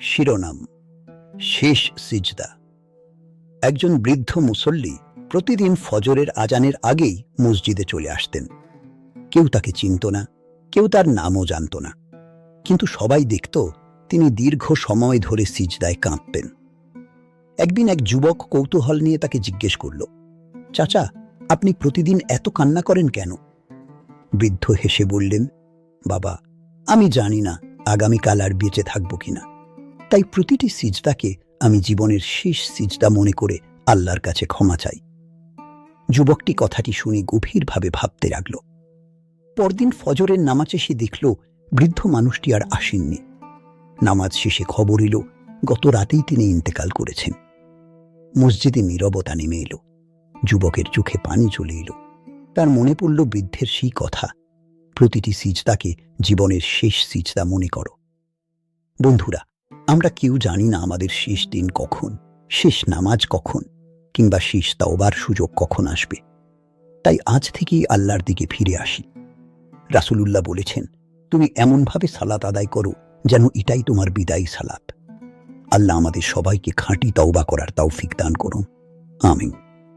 শিরোনাম: শেষ সিজদা। একজন বৃদ্ধ মুসল্লি প্রতিদিন ফজরের আজানের আগেই মসজিদে চলে আসতেন। কেউ তাকে চিনত না, কেউ তার নামও জানত না, কিন্তু সবাই দেখত তিনি দীর্ঘ সময় ধরে সিজদায় কাঁপতেন। একদিন এক যুবক কৌতূহল নিয়ে তাকে জিজ্ঞেস করল, চাচা, আপনি প্রতিদিন এত কান্না করেন কেন? বৃদ্ধ হেসে বললেন, বাবা, আমি জানি না আগামীকাল আর বেঁচে থাকব কিনা, তাই প্রতিটি সিজদাকে আমি জীবনের শেষ সিজদা মনে করে আল্লাহর কাছে ক্ষমা চাই। যুবকটি কথাটি শুনে গভীরভাবে ভাবতে লাগল। পরদিন ফজরের নামাজে সে দেখল বৃদ্ধ মানুষটি আর আসেননি। নামাজ শেষে খবর এলো গত রাতেই তিনি ইন্তেকাল করেছেন। মসজিদে নীরবতা নেমে এলো। যুবকের চোখে পানি চলে এলো। তার মনে পড়ল বৃদ্ধের সেই কথা, প্রতিটি সিজদাকে জীবনের শেষ সিজদা মনে করো। বন্ধুরা, আমরা কেউ জানি না আমাদের শেষ দিন কখন, শেষ নামাজ কখন, কিংবা শেষ তাওবার সুযোগ কখন আসবে। তাই আজ থেকেই আল্লাহর দিকে ফিরে আসি। রাসূলুল্লাহ বলেছেন, তুমি এমনভাবে সালাত আদায় করো যেন এটাই তোমার বিদায়ী সালাত। আল্লাহ আমাদের সবাইকে খাঁটি তাওবা করার তৌফিক দান করুন। আমিন।